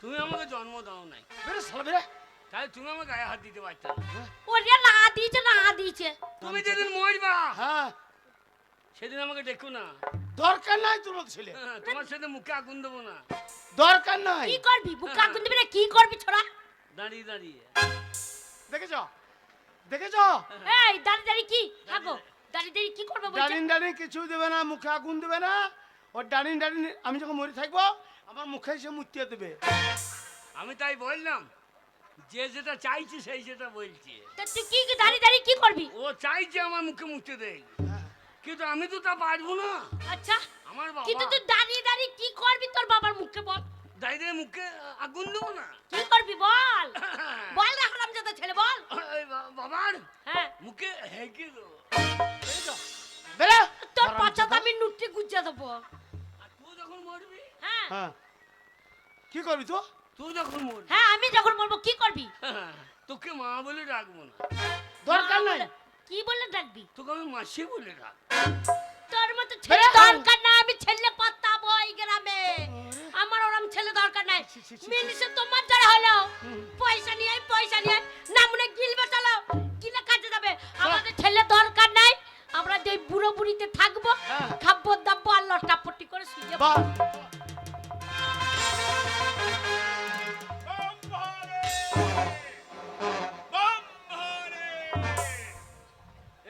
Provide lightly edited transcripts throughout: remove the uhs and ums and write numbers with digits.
তুমি আমাকে জন্ম দাও নাই, বেরে শালা বেরে। তাই তুমি আমার গায়ে হাত দিতে পারছো না। ওরে না দিয়েছে না দিয়েছে। তুমি যেদিন মরবা হ্যাঁ সেদিন আমাকে দেখো না। দরকার নাই তোর ছেলে, তোমার সাথে মুখে আগুন দেবো না। দরকার নাই। কি করবি বুকা আগুন দিবি না কি করবি ছোড়া? দাঁড়িয়ে দাঁড়িয়ে দেখেছ দেখেছ, এই দাঁড়ি দাঁড়ি কি থাকো, দাঁড়ি দাঁড়ি কি করবে বলছে? ডালিন ডালিন কিছু দেবে না, মুখে আগুন দেবে না। ওর ডালিন ডালিন আমি যখন মরে থাকবো আমার মুখে এসে মুতিয়ে দেবে। আমি তাই বললাম, যে যেটা চাইছি সেই সেটা বলছি। তা তুই কি দাঁড়ি দাঁড়ি কি করবি? ও চাইছে আমার মুখে মুতে দেয়, কিন্তু আমি তো তা পারবো না। আচ্ছা আমার বাবা কিন্তু তুই দাঁড়িয়ে দাঁড়িয়ে কি করবি তোর বাবার মুখে বল? দাঁড়িয়ে মুখে আগুন দেবো না। কি করবি বল? বল রে হারামজাদা ছেলে বল। ওই বাবার হ্যাঁ মুখে হেঁকে দেবো। বেরে তোর পাছাতে আমি নুটে গুজা দেবো। আর তুই যখন মরবি, হ্যাঁ হ্যাঁ কি করবি তো? তুই যখন মরবি, হ্যাঁ আমি যখন বলবো কি করবি? তোকে মা বলে ডাকবো না। দরকার নাই। কি বলে ডাকবি? তোকে আমি মাসি বলে ডাক। তোর মতো ছেলে দরকার না, আমি ছেলে পাতাবো এই গ্রামে। আমার ওরম ছেলে দরকার নাই। মিনিসে তোমার যারা হলো পয়সা নিয়ে নামনে গিলবে চলো গিলে কাজে যাবে। আমাদের ছেলে দরকার নাই, আমরা যে বুড়ো বুড়িতে থাকবো, খাবো দাবো আর লটাপটি করে শুয়ে যাবো। বাহ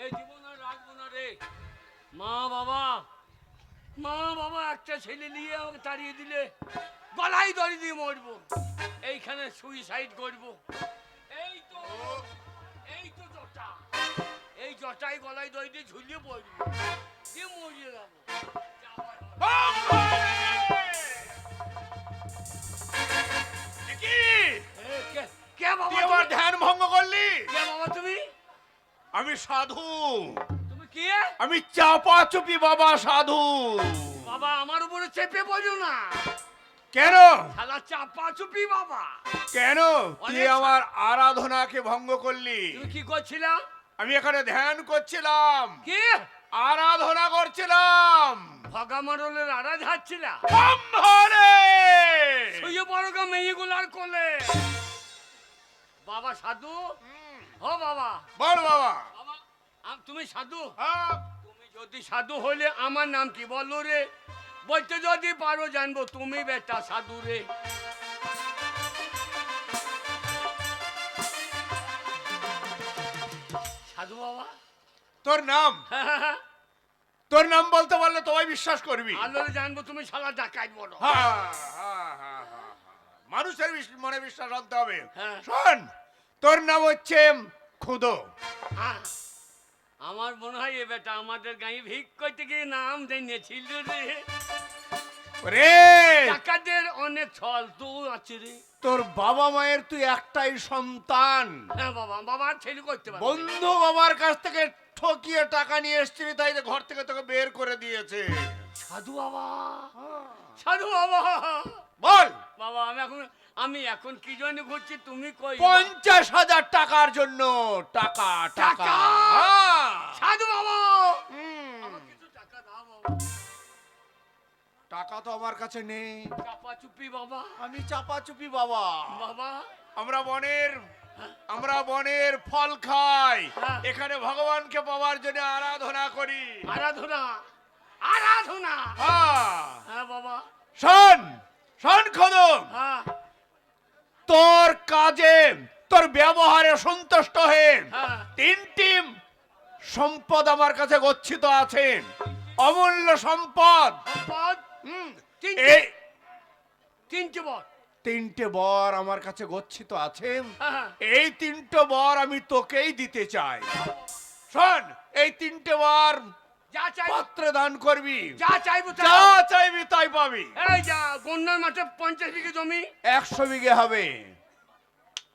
এই জীবন আর রাখবো না রে। মা বাবা একটা ছেলে নিয়ে আমাকে তাড়িয়ে দিলে গলায় দড়ি দিয়ে মরবো, এইখানে সুইসাইড করবো। এই তো জটা, এই জটায় গলায় দড়ি দিয়ে ঝুলিয়ে পড়বো, দিয়ে মরিয়ে যাবো। কে বাবা তুই আমার ধ্যান ভঙ্গ করলি? কে বাবা তুমি? আমি সাধু, তুমি কে? আমি চাপা চুপি বাবা সাধু। বাবা আমার উপরে চেপে পড়ো না। কেন শালা চাপা চুপি বাবা। কেন তুই অনেক আমার আরাধনাকে ভঙ্গ করলি? তুমি কি করছিলা? আমি এখানে ধ্যান করছিলাম, কি আরাধনা করছিলাম। ভগা মরলের আড়া ঝাড়ছিলা? ব্রহ্মরে! শুয়ে পড়ো গা মেয়েগুলার কোলে। বাবা সাধু? ও বাবা। বল বাবা। বাবা তুমি সাধু? হ্যাঁ। তুমি যদি সাধু হলে আমার নাম কি বলো রে? বলতে যদি পারো জানবো তুমি বেটা সাধু রে। সাধু বাবা। তোর নাম? তোর নাম বলতে পারলে তোমায় বিশ্বাস করবি। আলোরে জানবো তুমি শালা ডাকাত বড়। মানুষের মনে বিশ্বাস আনতে হবে। হ্যাঁ। শোন, তোর নাম হচ্ছে খুদো। হ্যাঁ, আমার মনে হয় এ বেটা আমাদের গাঁয়ে ভিক করতে গিয়ে নাম জেনেছিল রে। রে ডাকাতের অনেক ছল তো আছে রে। তোর বাবা মায়ের তুই একটাই সন্তান। হ্যাঁ বাবা, বাবার ছেলে করতে পারে। বন্ধু বাবার কাছ থেকে ঠকিয়ে টাকা নিয়ে এসেছিলি, তাই যে ঘর থেকে তোকে বের করে দিয়েছে। সাধু বাবা, সাধু বাবা। বল বাবা আমি এখন কি জন্য ঘুরছি তুমি কই? 50,000 টাকার জন্য। টাকা টাকা টাকা? হ্যাঁ। সাধু বাবা হুম। আমার কিছু টাকা দাও বাবা। টাকা তো আমার কাছে নেই। চাপা চুপি বাবা। আমি চাপা চুপি বাবা। বাবা আমরা বনের ফল খাই, হ্যাঁ। এখানে ভগবানকে পাওয়ার জন্য আরাধনা করি। আরাধনা। হ্যাঁ। হ্যাঁ বাবা। শোন খোদম, হ্যাঁ তোর কাজে তোর ব্যবহারে সন্তুষ্ট হয়ে হ্যাঁ। 3টি সম্পদ আমার কাছে গচ্ছিত আছে, অমূল্য সম্পদ। সম্পদ? এই তিনটে বর। 3টে বর আমার কাছে গচ্ছিত আছে। হ্যাঁ। এই 3টে বর আমি তোকেই দিতে চাই। শোন, এই 3টে বর যা চাই পাত্রে দান করবি, যা চাইবো যা চাইবি তাই পাবি। এই যা গন্ডার মাঠে 50 বিঘে জমি, 100 বিঘে হবে,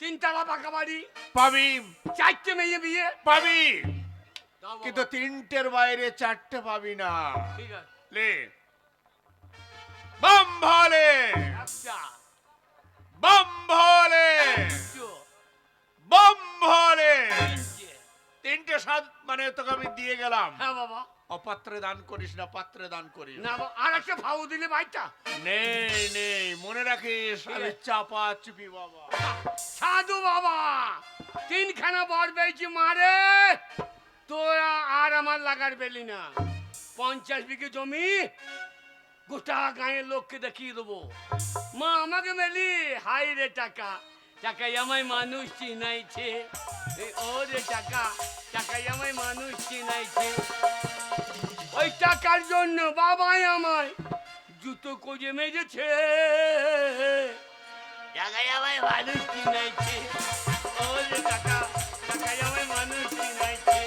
3 তলা পাকা বাড়ি, পাবি 4টে মেয়ে বিয়ে পাবি, দাও বাবা। কিন্তু 3টের বাইরে 4টে পাবি না। ঠিক আছে। লে বম ভোলে, আচ্ছা বম ভোলে, বম ভোলে। 3টে সাত মানে তোকে আমি দিয়ে গেলাম। হ্যাঁ বাবা। অপাত্রে দান করিস না, পাত্রে দান করিস। না আর একটা ভাও দিলে ভাইটা নেই নেই, মনে রাখিস আমি চাপা চুপি বাবা। সাধু বাবা তিনখানা বর পেয়েছি মারে, তোরা আর আমার লাগার পেলি না। 50 বিঘে জমি গোটা গাঁয়ের লোককে দেখিয়ে দেবো। মা আমাকে মেলি হাই রে টাকা, টাকাই আমায় মানুষ চিনাইছে। ও রে টাকা, টাকাই আমায় মানুষ চিনাইছে। ওই টাকার জন্য বাবাই আমায় জুতো কোজে মেজেছে। টাকাই আমায় মানুষ চিনাইছে। ও রে টাকা, টাকাই আমায় মানুষ চিনাইছে।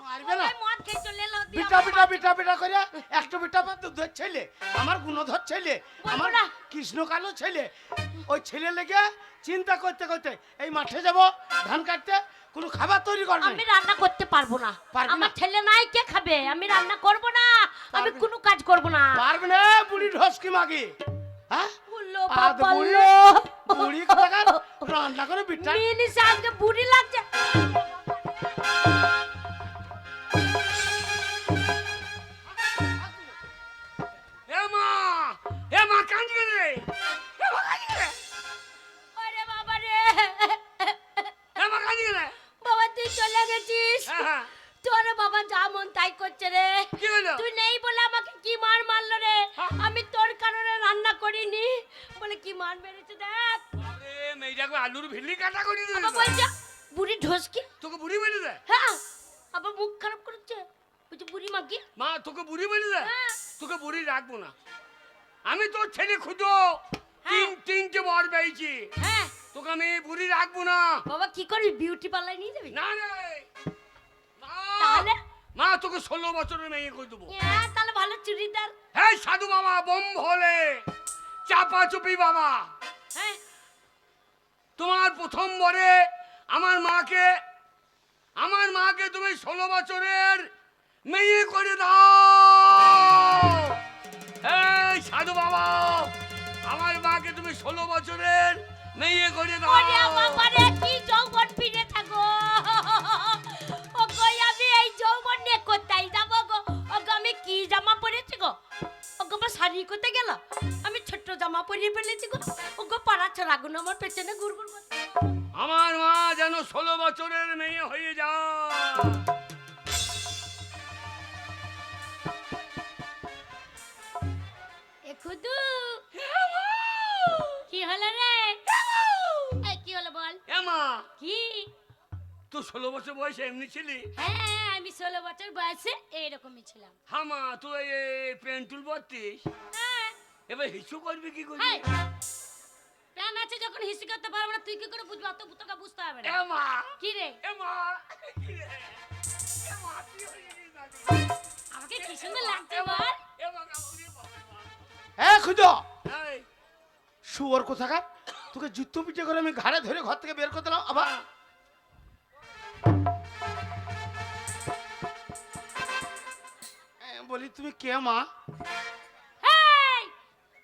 মারবে না? মদ খেয়ে চলে এলো, দিয়ে বিটা আমার বিটা বিটা বিটা করে একটা বিটা পাত দুধের ছেলে, আমার গুণধর ছেলে, আমার না। কৃষ্ণ কালো ছেলে। ওই ছেলে লেগে চিন্তা করতে করতে এই মাঠে যাব ধান কাটতে, কোনো খাবার তৈরি করবে আমি রান্না করতে পারবো না। পারবি না? আমার ছেলে নাই, কে খাবে? আমি রান্না করব না, আমি পারবি- কোনো কাজ করব না। পারবে না বুড়ি ঢসকি মাগি। হ্যাঁ বললো আদ বাবা, বুড়ি, লো। বুড়ি কোথাকার রান্না করে বিটা। মিনিসে আজকে বুড়ি লাগছে। এ মা কাঁদছে রে, এ মা কাঁদছে রে, ওরে বাবা রে, এ মা কাঁদছে রে। বাবা তুই চলে গেছিস। হ্যাঁ, হ্যাঁ। তোর বাবা যা মন তাই করছে রে। কি হলো? তুই নেই বলে আমাকে কি মার মারলো রে। হ্যাঁ। আমি তোর কারণে রান্না করিনি বলে কি মার মেরেছে দেখ। বাবারে, মেয়েটাকে আলুর ভিলি কাটা করে দিল। আবার বলছে বুড়ি ঢসকি। তোকে বুড়ি বলে দেয়? হ্যাঁ, আবার মুখ খারাপ করছে, বলছে বুড়ি মাগি। মা তোকে বুড়ি বলে দেয়? হ্যাঁ। তোকে বুড়ি রাখবো না। আমি তোর ছেলে খুঁজো তিনটে বর পেয়েছি, হ্যাঁ তোকে আমি বুড়ি রাখবো না। বাবা কি করবি, বিউটি পার্লার নিয়ে যাবি? না রে মা, তাহলে? মা তোকে 16 বছরের মেয়ে করে দেবো। হ্যাঁ তাহলে ভালো চুড়িদার। হ্যাঁ সাধু বাবা বম ভোলে চাপা চুপি বাবা, হ্যাঁ তোমার প্রথম বরে আমার মাকে তুমি 16 বছরের মেয়ে করে দাও। এই সাধু বাবা আমার মাকে তুমি 16 বছরের মেয়ে করে দাও। ওরে বাবা রে, কি যৌবন ফিরে থাকো। ও কই আমি এই যৌবন নিয়ে কোথায় যাব গো? ও গো আমি কি জামা পরেছি গো? ও গো আমার শাড়ি কোথায় গেল? আমি ছোট্ট জামা পরিয়ে ফেলেছি গো। ও গো পাড়া ছড়াগুলো আমার পেছনে ঘুরঘুর করছে। আমার মা যেন 16 বছরের মেয়ে হয়ে যায়। এ খুদু কি হলো রে? এই কি হলো বল? এ মা কি? তুই 16 বছর বয়সে এমনি ছিলি? হ্যাঁ আমি 16 বছর বয়সে এইরকমই ছিলাম। হ্যাঁ মা তুই এই পেন্টুল বত্তিস, হ্যাঁ এবার হিসু করবি কি করবি? হাই প্রাণ আছে যখন হিসি করতে পারবো না, তুই কি করে বুঝবি? অত তোকে বুঝতে হবে এ না। মা, কি রে? এ মা, কি রে? এ মা, কি হয়ে গেলি দাদু? আমাকে কি সুন্দর লাগছে বল। এ মা, ওরে বাবা। হ্যাঁ খুঁজো এই, শুয়োর কোথাকার, তোকে জুতো পিটে করে আমি ঘাড়ে ধরে ঘর থেকে বের করে দিলাম। আবার বলি তুমি কে মা? এই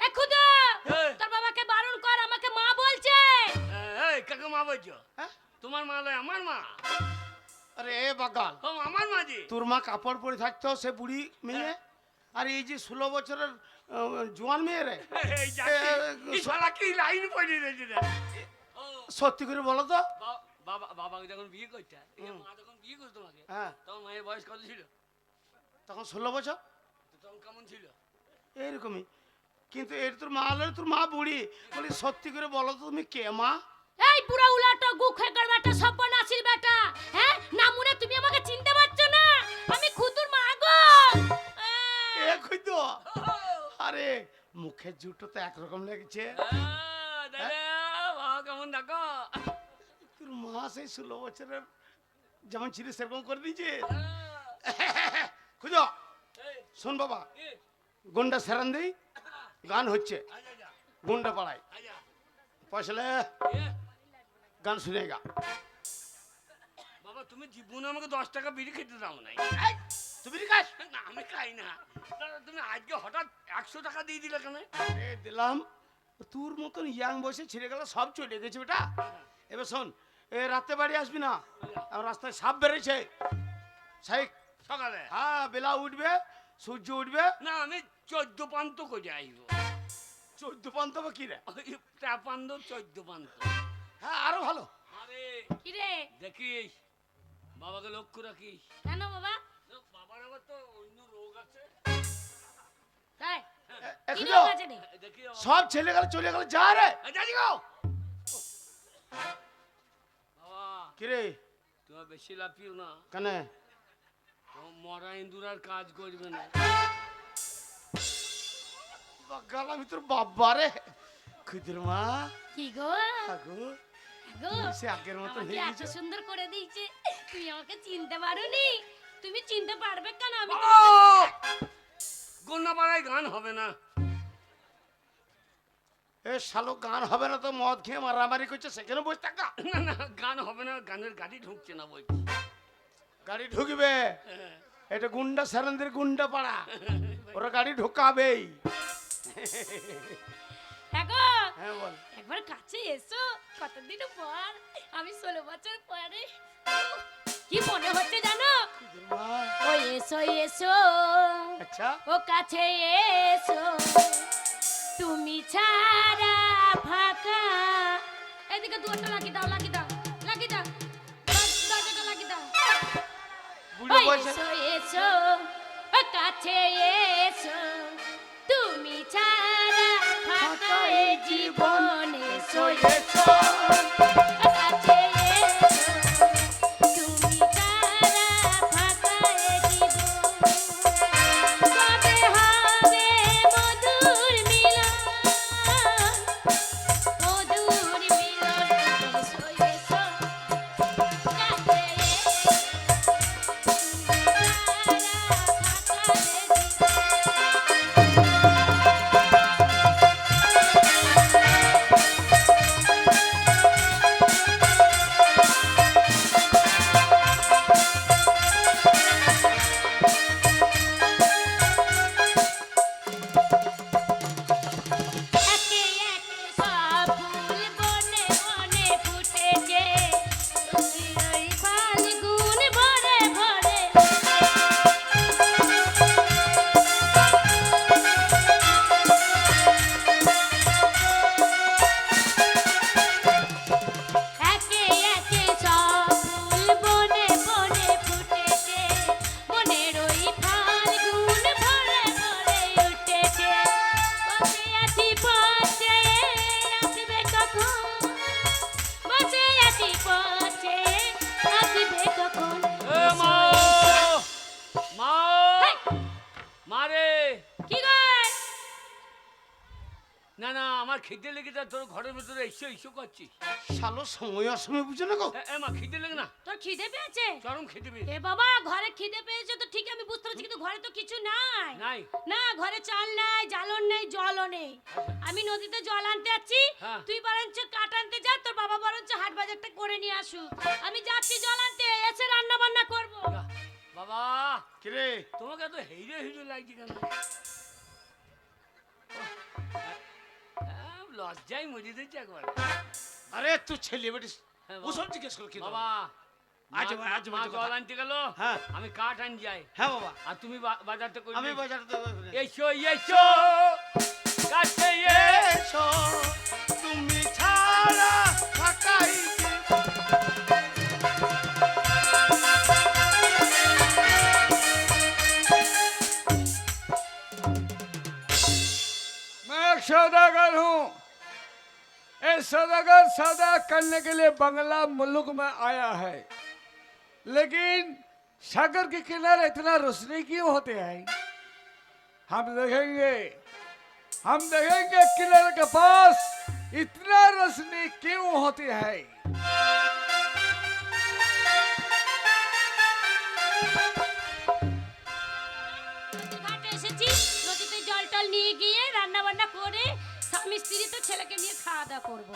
এ খুদু এই। তোর বাবাকে বারণ কর, আমাকে মা বলছে। এই কাকে মা বলছো? হ্যাঁ? তোমার মা লয় আমার মা। আরে এ বাগাল, ও আমার মা জি। তোর মা কাপড় পরে থাকতো, সে বুড়ি মেয়ে, আর এই যে 16 বছরের জোয়ান মেয়ে রে। এই যাচ্ছি, এই শালা কি লাইন পড়ে রয়েছে রে? ও, সত্যি করে বলো তো। বাবাকে যখন বিয়ে করতে, মা যখন বিয়ে করতো তোমাকে, হ্যাঁ তখন মায়ের বয়স কত ছিল? তখন 16 বছর তো তখন কেমন ছিল? এইরকমই, কিন্তু এর তোর মা হলে তোর মা বুড়ি। বলি সত্যি করে বলো তো তুমি কে মা? এই পুরা উলাটো গুখের বেটা, সর্বনাশীর বেটা। হ্যাঁ নামুনে তুমি আমাকে চিনতে পারছো না? আমি খুদুর মা গো। এ কইতো, আরে মুখের জুটো তো একরকম লাগছে। দাদা বাবা কেমন দেখো? তোর মা সেই 16 বছরের যেমন ছিল সেরকম করে দিয়েছে। খুঁজো শোন বাবা, গুন্ডা সেরান দেই, গান হচ্ছে গুন্ডা পাড়ায়, পয়সালে গান শুনেগা। বাবা তুমি জীবনে আমাকে 10 টাকা বিড়ি খেতে দাও নাই। তুই বিড়ি খাস? না আমি খাই না। দাদা তুমি আজকে হঠাৎ 100 টাকা দিয়ে দিলে কেন? এ দিলাম, তোর মতন ইয়াং বয়সে ছেড়ে গেল সব চলে গেছে বেটা। এবার শোন, এ রাতে বাড়ি আসবি না, আর রাস্তায় সাপ বেড়েছে সাইক। সকালে? হ্যাঁ, বেলা উঠবে, সূর্য উঠবে। না আমি 14 পান্ত করে আইব। 14 পান্ত বা কি রে? পান্ত 14 পান্ত। হ্যাঁ, আরো ভালো। আরে কি রে? দেখিস বাবাকে লক্ষ্য রাখিস। কেন বাবা? বাবার আবার তো অন্য রোগ আছে। তাই কি এখন রোগ আছে রে? দেখি সব ছেলে গেল চলে গেল, যা রে। দাদি গো বাবা কি রে? তুমি বেশি লাফিও না, কেন? মরা ইন্দুরার কাজ করবে না। গাল আমি তোর বাবা রে। খুদির মা কি গো? আগো গো সে আগের মতো আমাকে হয়ে এত গেছে। সুন্দর করে দিয়েছে, তুমি আমাকে চিনতে পারোনি? তুমি চিনতে পারবে কেন? আমি তো গন্যাপাড়ায় গান হবে না। এ শালো গান হবে না তো মদ খেয়ে মারামারি করছে, সেখানে বসে থাকা। না না গান হবে না, গানের গাড়ি ঢুকছে না বলছি। গাড়ি ঢুকবে, এটা গুন্ডা সারেন্দ্রের গুন্ডা পাড়া, ওরা গাড়ি ঢোকাবেই। দেখো হ্যাঁ বল। একবার কাছে এসো, কতদিন পর, আমি 16 বছর পরে কি মনে হচ্ছে জানো? খুদির মা, ও এসো এসো, আচ্ছা ও কাছে এসো, তুমি ছাড়া ফাঁকা। এদিকে দুয়ারটা লাগিয়ে দাও, লাগিয়ে দাও, লাগিয়ে দাও, দরজাটা লাগিয়ে দাও। বুড়ো ও বয়সে এসো এসো, ও কাছে এসো, তুমি ছাড়া ফাঁকা এ জীবন। এসো এসো, ও কাছে এসো, তুমি ছাড়া ফাঁকা এ জীবন। কবে হবে মধুর মিলন, মধুর মিলন। এসো এসো, কাছে এসো, তুমি ছাড়া ফাঁকা এ জীবন। একে একে সব ফুল বনে বনে ফুটেছে, তুমি ওই ফাল্গুন ভরে ভরে। একে একে সব ফুল বনে বনে ফুটেছে, মনের ওই ফাল্গুন ভরে ভরে উঠেছে। বসে আছি পথে, আসবে কখন? বসে আছি পথে, আসবে কখন? এ মা মা হেই! মারে কি গো? না না আমার খিদে লেগেছে, তোর ঘরের ভিতরে এসে এসে করছিস। শালো সময় অসময় বুঝে না গো। এ মা খিদে লেগে না, তোর খিদে পেয়েছে? চরম খিদে পেয়েছে। এ বাবা, ঘরে খিদে পেয়েছে তো ঠিক আমি বুঝতে পারছি, কিন্তু ঘরে তো কিছু নাই। নাই না, ঘরে চাল নাই, জ্বালন নেই, জলও নেই। আমি নদীতে জল আনতে যাচ্ছি, হ্যাঁ। তুই বরঞ্চ কাঠ আনতে যা, তোর বাবা বরঞ্চ হাট বাজারটা করে নিয়ে আসুক। আমি যাচ্ছি জল আনতে, এসে রান্না বান্না করবো। বাবা কি রে? তোমাকে এত হিরো হিরো লাগছে কেন? লজ্জায় মরে দিচ্ছে একবার। আরে তুই ছেলে বেটিস, হ্যাঁ, বাবা। ওসব জিজ্ঞেস কর কি বাবা আজ মা- আজ মা বাজে জল কথা। আনতে গেল, হ্যাঁ। আমি কাঠ আন যাই, হ্যাঁ বাবা, আর তুমি বাজারটা করে আমি বাজারে তো এসো এসো কাছে এসো, তুমি ছাড়া ফাঁকাই मैं एक सौदागर हूँ। इस सौदागर सौदा करने के लिए बंगला मुल्क में आया है, लेकिन सागर के किनारे इतना रोशनी क्यों होते हैं? हम देखेंगे किनारे के पास इतना रोशनी क्यों होती है। ঘাটে এসেছি, নদীতে জল টল নিয়ে গিয়ে রান্না বান্না করে স্বামী স্ত্রী তো ছেলেকে নিয়ে খাওয়া দাওয়া করবো।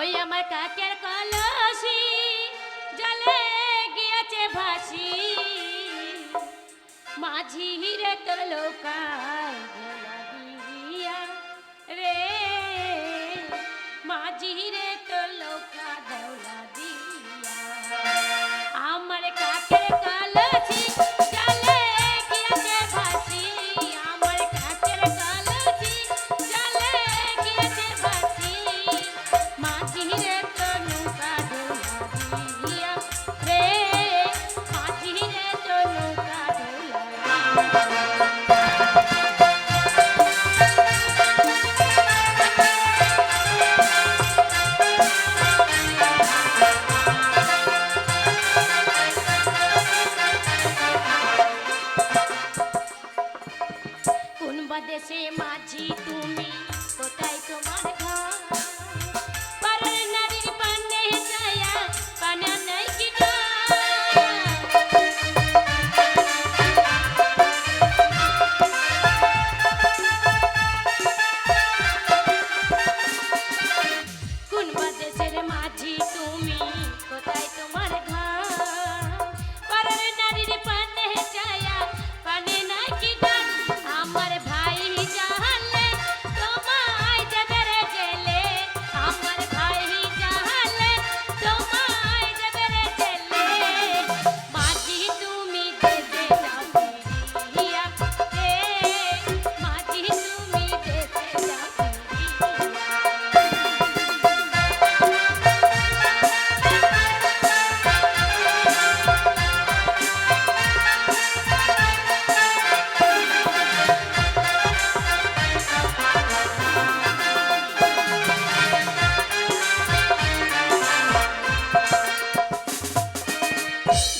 ওই আমার কাকের কলসি জলে গিয়েছে ভাসি, মাঝি রে তোর লোকায় ভোলা দিয়া রে, মাঝি রে তোর লোকা দৌলা দিয়া, আমার কাকের কলসি জলে গিয়েছে ভাসি, আমার কাকের কলসি জলে গিয়েছে ভাসি, মাঝি রে তোর নৌকা দৌলা দিয়া রে, মাঝি রে তোর নৌকা দৌলা দিয়া। কোন বাদেশে মাঝি তুমি, কোথায় তোমার ঘর, পরের নারীর পানে যায়া পানা নাই কি কোন বাদেশের মাঝি তুমি, কোথায় তোমার ঘর, পরের নারীর পানে যায়া পানে নাই কি গান, আমার ভাই জাহালে তোমায় দেবে রে জেলে, আমার ভাই জাহালে তোমায় দেবে রে জেলে, মাঝি তুমি দেশে যাও ফিরিয়া রে, মাঝি তুমি দেশে যাও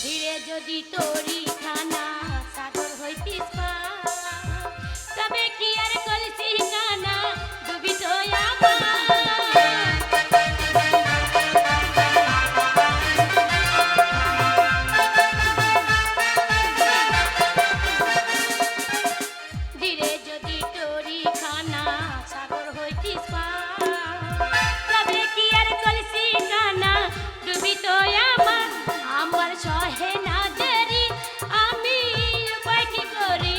ধীরে যদি তোরি খানা সাগর হইতিস পার, তবে কি আর কলসি কানা ডুবিত আমার, ধীরে যদি তোরি খানা সাগর হইতিস পার, তবে কি আর কলসি কানা ডুবিত আমার, আমার সহে না দেরি আমি উপায় কি করি,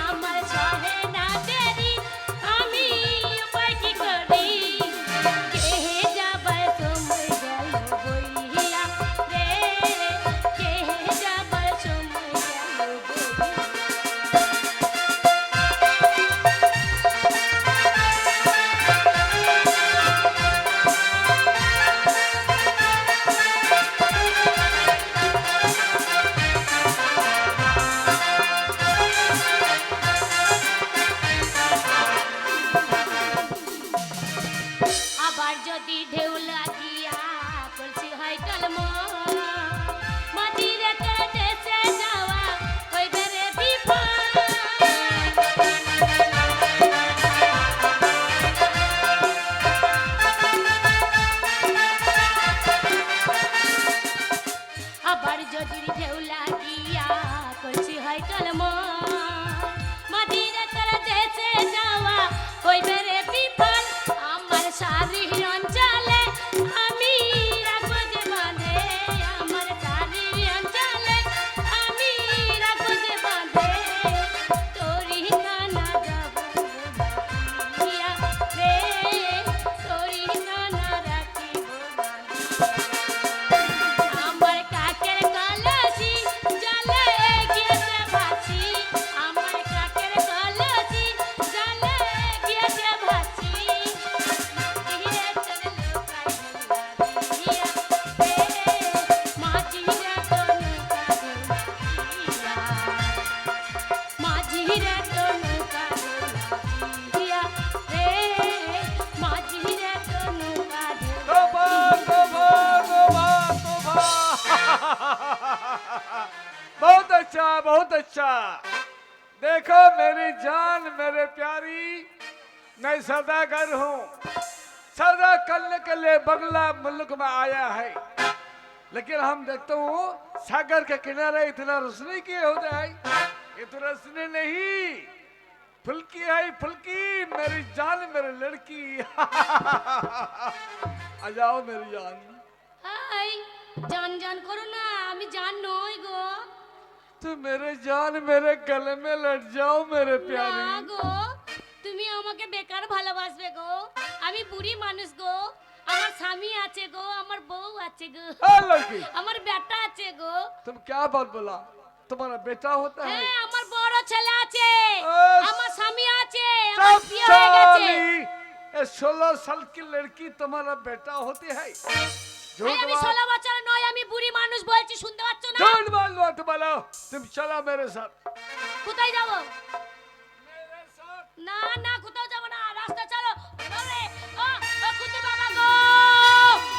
আমার সহে না দেরি আমি উপায় কি করি, কেহে যাবার সময় গেল বইয়া রে, কেহে যাবার সময় গেল বইয়া। আবার যদি ঢেউ লাগিয়া কলসি হয় কলম, মাটিরে তোর দেশে যাওয়া হইবে রে বিপদ, আবার যদি ঢেউ লাগিয়া কলসি হয় কলম, মাটিরে তোর দেশে যাওয়া হইবে রে বিপদ, আমার শারীর অঞ্চলে আমি রাখবো যে বাঁধে, আমার শারীর অঞ্চলে আমি রাখবো যে বাঁধে, তোরি কানা যাব বাঁধিয়া রে, তোরি কানা রাখিব বাঁধিয়া, আমার কাকের কলসি জলে গিয়েছে ভাসি, আমার কাকের কলসি জলে গিয়েছে ভাসি, মাঝিরে তোর লোকায় ভোলা দিয়া রে, মাঝিরে তোর নৌকা ভোলা দিয়া, মাঝিরে তোর নৌকা ভোলা দিয়া রে, মাঝিরে তোর নৌকা तोबा तोबा तोबा तोबा बहुत अच्छा बहुत अच्छा। देखो मेरी जान मेरे प्यारी, मैं सौदागर हूँ, सौदा करने के लिए बंगला मुल्क में आया है, लेकिन हम देखते हूँ सागर के किनारे इतना रोशनी क्यों होता है, ये तो रोशनी नहीं फुल्की है फुल्की, मेरी जान मेरी लड़की आ जाओ मेरी जान। হাই জান জান করো না, আমি জান নই গো, तुम मेरे जान मेरे गले में लट जाओ मेरे না प्यारी। গো, তুমি আমাকে বেকার ভালোবাসবে গো। আমি বুড়ি মানুষ গো, আমার স্বামী আছে গো, আমার বউ আছে গো, हाँ लड़की, আমার বেটা আছে গো। तुम क्या बात बोला? तुम्हारा बेटा होता है? হ্যাঁ, আমার বড় ছেলে আছে, আহ, আমার স্বামী আছে, আমার सब বিয়ে হয়ে গেছে। साली, ये 16 साल की लड़की तुम्हारा बेटा होती है? এই झूठ আমি बात, 16 বছর নয়, আমি বুড়ি মানুষ বলছি, শুনতে পাচ্ছ না? झूठ बात मत बोलो। तुम चला मेरे साथ। কোথায় যাব? मेरे साथ। না না, কোথাও যাব না, রাস্তা চলো। ওরে, ও ও খুদুর বাবা গো,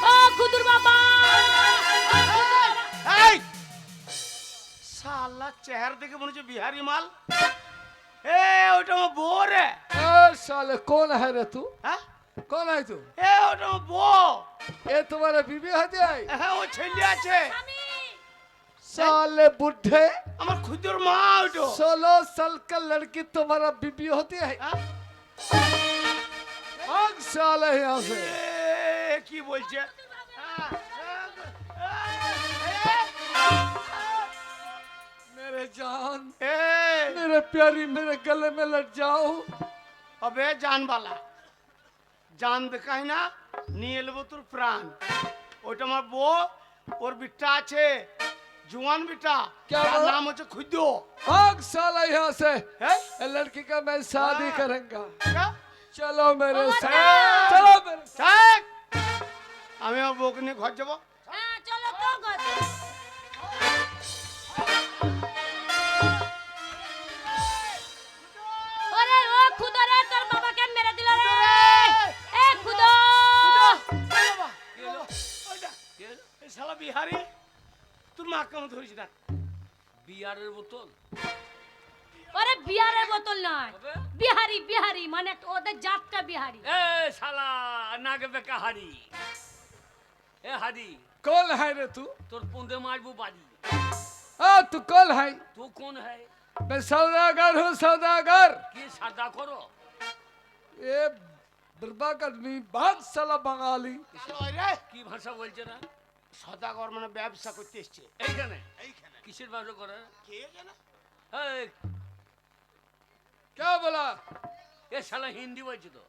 ও খুদুর বাবা, ও খুদুর বাবা। এই শালা চেহারা দেখে মনে হচ্ছে বিহারি মাল। এ ওটা আমার বউ রে। ए साले कौन है रे तू? হ্যাঁ कौन है तू? এ ওটা আমার বউ। ये तुम्हारा बीबी होती है? হ্যাঁ ও ছেলে আছে। আমি साले बुढ़े, আমার খুদুর মা ওটা। 16 साल का लड़की तुम्हारा बीबी होती है? হ্যাঁ? भाग साले यहाँ से। এ কি বলছে? मेरे जान, এ मेरे प्यारी, मेरे गले में लट जाओ। अबे जानवाला জান দেখাই না নিয়ে নেবো তোর প্রাণ। ওইটা আমার বউ, ওর বিটা আছে জুয়ান বিটা, क्या তার बोला? নাম হচ্ছে খুদ্দো। भाग साला यहाँ से। হ্যাঁ? ये लड़की का मैं शादी हाँ। करूंगा। क्या? चलो मेरे ओ साथ, बता। चलो मेरे साथ। থাক। আমি আমার বউকে নিয়ে ঘর যাবো। হ্যাঁ চলো তো গো। ওরে ও খুদরে, তোর বাবাকে মেরে দিল রে। এ খুদো, এই শালা বিহারি তোর মা কেমন ধরিস না? বিয়ারের বোতল ওরে বিহারের বোতল নয়, তবে? বিহারি বিহারি মানে ওদের জাতটা বিহারি। এ শালা নাগে বেকা হাড়ি, এ হাড়ি कौन है रे तू? তোর পুঁদে মারবো বাড়ি। हाँ तू कौन है? তু কোন হ্যায়? मैं सौदागर हूँ, सौदागर। কি সাদা করো? ये बर्बाद आदमी, भाग साला बंगाली। শালা ওই রে কি ভাষা বলছে না সদাগর মানে ব্যবসা করতে এসছে এইখানে? এইখানে। কিসের ব্যবসা করে? কে জানে? এই, क्या बोला? এ শালা হিন্দি বলছে তো।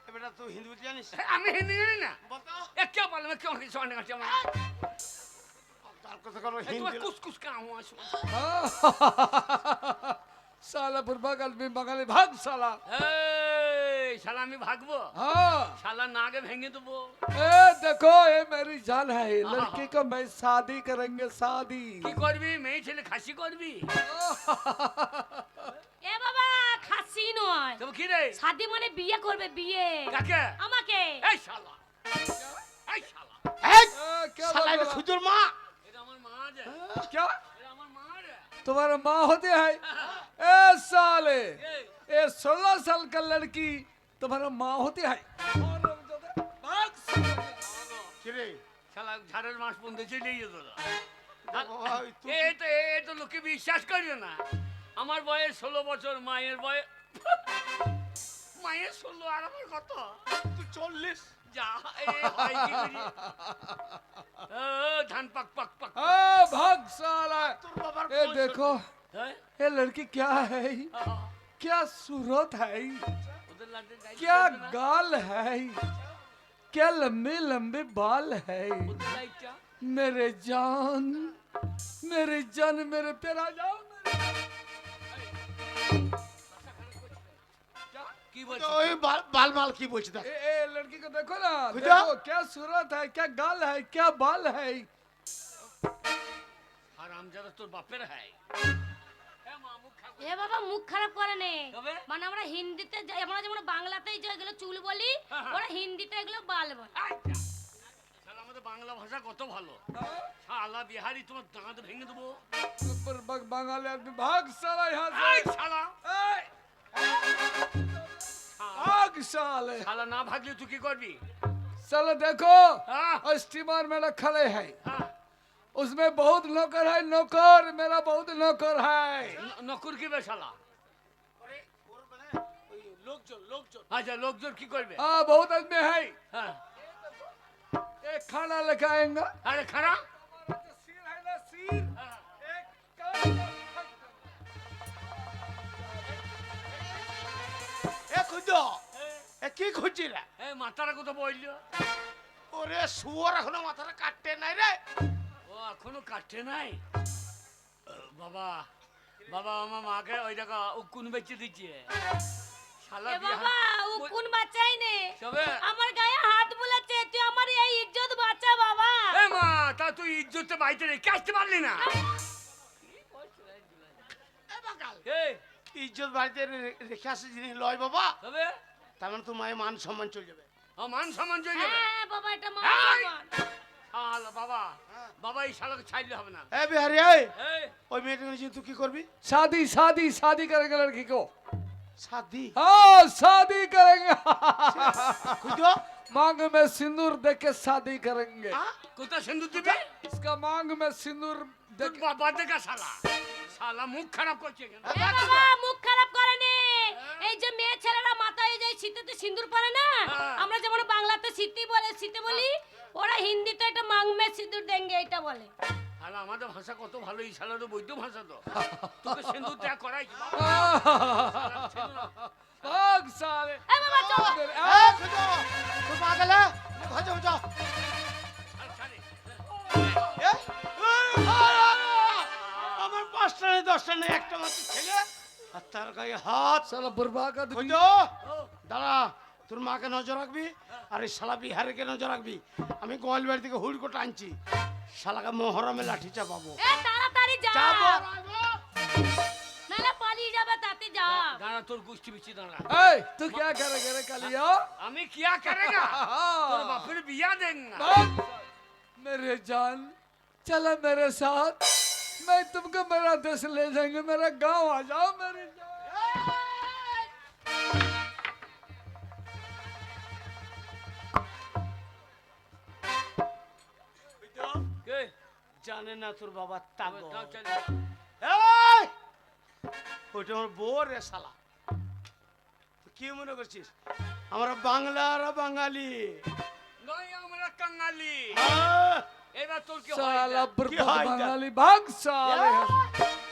এ বেটা তুই হিন্দি বলতে জানিস? আমি হিন্দি জানি না। বলতো এ কে বলে मैं क्यों नहीं सुनने का चाहता? তার কথা করো ए तू হিন্দি। कुछ कुछ का हुआ सुन। हाँ। साला बर्बाद आदमी बंगाली, भाग साला। এই শালা আমি ভাগবো? हाँ। শালা নাগে ভেঙে দেবো। ए देखो, ये मेरी जान है, लड़की को मैं शादी करेंगे, शादी। কি করবি? মেয়ে ছেলে খাসি করবি? এ বাবা খাসি নয়, তবে কি রে? শাদি মানে বিয়ে করবে, বিয়ে। কাকে? আমাকে। এই শালা, এই শালা, এই क्या শালা बात এটা बोला? খুদুর মা। এটা আমার মা রে, क्या? এটা আমার মা রে। तुम्हारा माँ होती है? ए साले, এই, ये 16 साल का लड़की तुम्हारा माँ होती है? भाग साला। কি রে? শালা ঝাড়ের মাস বন্ধে চলে যেত। বাবা, ওই তুই এ তো লোকে বিশ্বাস করিও না। আমার বয়স 16 বছর, মায়ের বয়স মায়ের 16 আর আমার কত? তুই 40। যা এ হয় কি করি? ও ধান পাক পাক পাক। हाँ, भाग साला। তোর বাবার ये বয়স देखो, হ্যাঁ? ये लड़की क्या है? क्या सूरत है? ওদের লাড্ডু গাইতে क्या পারবে না? गाल है? क्या लंबे लंबे बाल है? ওদের লাইটটা मेरे जान, मेरे जान, मेरे प्यारा जान। কি তো বলছিস? ওই বাল বাল কি বলছিস দেখ। ए लड़की को देखो ना, खुदा? देखो क्या सूरत है, क्या गाल है, क्या बाल है। হারামজাদা তোর বাপের হয়। হ্যাঁ মা মুখ খাবো। এ বাবা মুখ খারাপ করে নে, তবে? মানে আমরা হিন্দিতে আমরা যেমন বাংলাতেই যেগুলো চুল বলি, হ্যাঁ। ওরা হিন্দিতে এগুলো বাল বলে। আচ্ছা। শালা আমাদের বাংলা ভাষা কত ভালো। শালা বিহারি তোমার দাঁত ভেঙে দেবো। पर बंगाली आदमी, भाग साला यहाँ এই से। শালা, ए, भाग साले। শালা না ভাগলে তুই কি করবি? साला देखो, हाँ। और स्टीमर मेरा खड़े है, হ্যাঁ, उसमें बहुत नौकर है, नौकर मेरा बहुत नौकर है। নকুর কি বে শালা? ওরে ওর মানে ওই লোকজন লোকজন আচ্ছা লোকজন কি করবে? हाँ, बहुत आदमी है। হ্যাঁ, एक खाना लेके आएंगे। আরে খানা सिर है ना, सिर। হ্যাঁ। एक এ খুঁজ এ কি খুঁজছি রে? এই মাথাটা কোথাও বললো? ওরে শুয়োর এখনো মাথাটা কাটতে নাই রে। ও এখনো কাটছে নাই। বাবা বাবা আমার মাকে ওই টাকা উকুন বেচে দিচ্ছে। শালা এ বিয়া- বাবা ও কোন বাচ্চাই নে সবে আমার গায়ে হাত বুলাচ্ছে, তুই আমার এই ইজ্জত বাঁচা বাবা। এ মা, তা তুই ইজ্জতে বাড়িতে রেখে আসতে পারলি না? এ বাকাল, এই ইজ্জত বাড়িতে রেখে আসে জিনিস লয় বাবা, তবে তার মানে তোর মায়ের মান সম্মান চলে যাবে। মান সম্মান চলে যাবে। হ্যাঁ বাবা এটা মা এই! সম্মান। শালা বাবা বাবা এই শালাকে ছাড়লে হবে না। এ বিহারি এই, এই ওই মেয়েটাকে নিয়ে তুই কি করবি? शादी शादी शादी करेंगे लड़की को। শাদি हाँ शादी करेंगे। খুঁজ मांग में सिंदूर देख के शादी करेंगे। কোথা সিন্ধু দিবে? इसका मांग में सिंदूर তোর देख বাবা দেখা শালা শালা মুখ খারাপ করছে কেন? এ বাবা মুখ খারাপ করেনি, এই যে মেয়ে ছেলেরা মাথায় যে শীতেতে সিঁদুর পরে না, হ্যাঁ। আমরা যেমন বাংলাতে শীতি বলে শীতে বলি, ওরা হিন্দিতে এটা মাং মে সিঁদুর দেंगे এটা বলে। শালা আমাদের ভাষা কত ভালো, এই শালা তো বৈদ্য ভাষা তো। তোকে সিন্ধুর ত্যাগ করাই भाग साले। এ বাবা চল। এ খুঁজ তুই পাগল হ্যাঁ? খুঁজ খুঁজ এ, আমার 5টা নেই 10টা নেই, একটা মাত্র ছেলে আর তার গায়ে হাত। साला बर्बाद कर খুঁজ দাঁড়া, তোর মাকে নজর রাখবি আর এই শালা বিহারিকে নজর রাখবি। আমি গোয়ালবাড়ি থেকে হুড়কোটা আনছি, শালাকে মহরমে লাঠি চাপাবো। এ তাড়াতাড়ি যা, যাবো নালে পালিয়ে যাবে, তাতে যা। দাঁড়া তোর গোষ্ঠী বিচ্ছি দাঁড়া। ए तू क्या करेगा रे कालिया? আমি কিয়া করেগা? তোর বাপের বিয়া দেঙ্গা। भाग। मेरे जान चला मेरे साथ, मैं तुमको मेरा देश ले जाएंगे, मेरा गांव आ जाओ मेरे जान। কে? জানে না তোর বাবা তাগো। যাও, চল। এই! ওইটা আমার বউ রে শালা। তুই কি মনে করছিস আমরা বাংলার বাঙালি? নয় আমরা কাঙালি। আহ! এবার তোর কি হয়? साला দেখ। बर्बाद हाय जा। बंगाली, भाग साले। এ!